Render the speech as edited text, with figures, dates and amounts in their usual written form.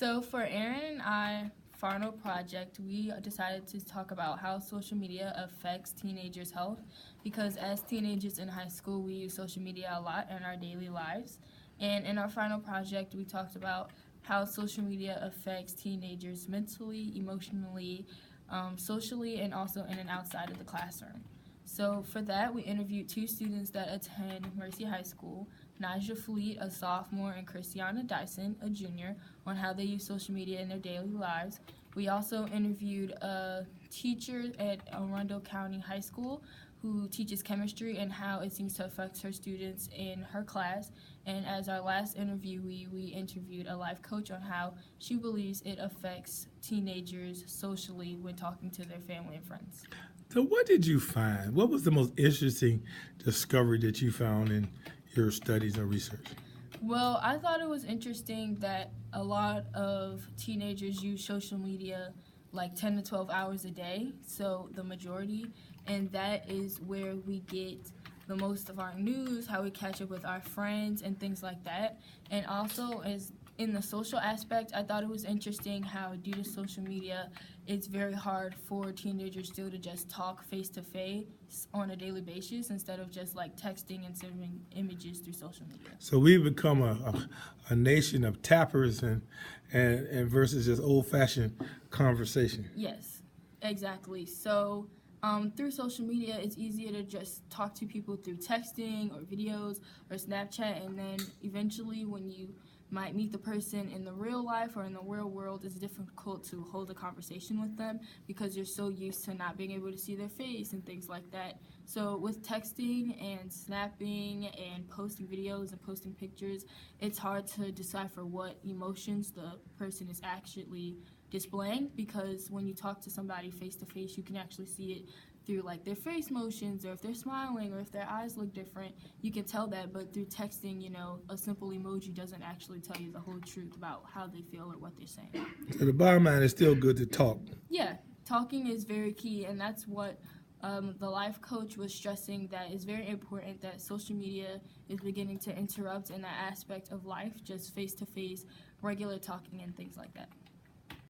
So for Aaron and I final project, we decided to talk about how social media affects teenagers' health because as teenagers in high school, we use social media a lot in our daily lives. And in our final project, we talked about how social media affects teenagers mentally, emotionally, socially, and also in and outside of the classroom. So for that, we interviewed two students that attend Mercy High School, Naja Fleet, a sophomore, and Christiana Dyson, a junior, on how they use social media in their daily lives. We also interviewed a teacher at Arundel County High School who teaches chemistry and how it seems to affect her students in her class. And as our last interviewee, we interviewed a life coach on how she believes it affects teenagers socially when talking to their family and friends. So what did you find? What was the most interesting discovery that you found in your studies and research? Well, I thought it was interesting that a lot of teenagers use social media like 10 to 12 hours a day, so the majority, and that is where we get the most of our news, how we catch up with our friends, and things like that. And also, as in the social aspect, I thought it was interesting how due to social media, it's very hard for teenagers still to just talk face to face on a daily basis instead of just like texting and sending images through social media. So we've become a nation of tappers and versus just old-fashioned conversation. Yes, exactly. So through social media, it's easier to just talk to people through texting or videos or Snapchat, and then eventually when you might meet the person in the real life or in the real world, it's difficult to hold a conversation with them because you're so used to not being able to see their face and things like that. So with texting and snapping and posting videos and posting pictures, it's hard to decipher what emotions the person is actually displaying, because when you talk to somebody face to face, you can actually see it through like their face motions, or if they're smiling, or if their eyes look different, you can tell that. But through texting, a simple emoji doesn't actually tell you the whole truth about how they feel or what they're saying. So the bottom line is still good to talk. Yeah, talking is very key, and that's what the life coach was stressing, that it's very important that social media is beginning to interrupt in that aspect of life, just face to face, regular talking and things like that.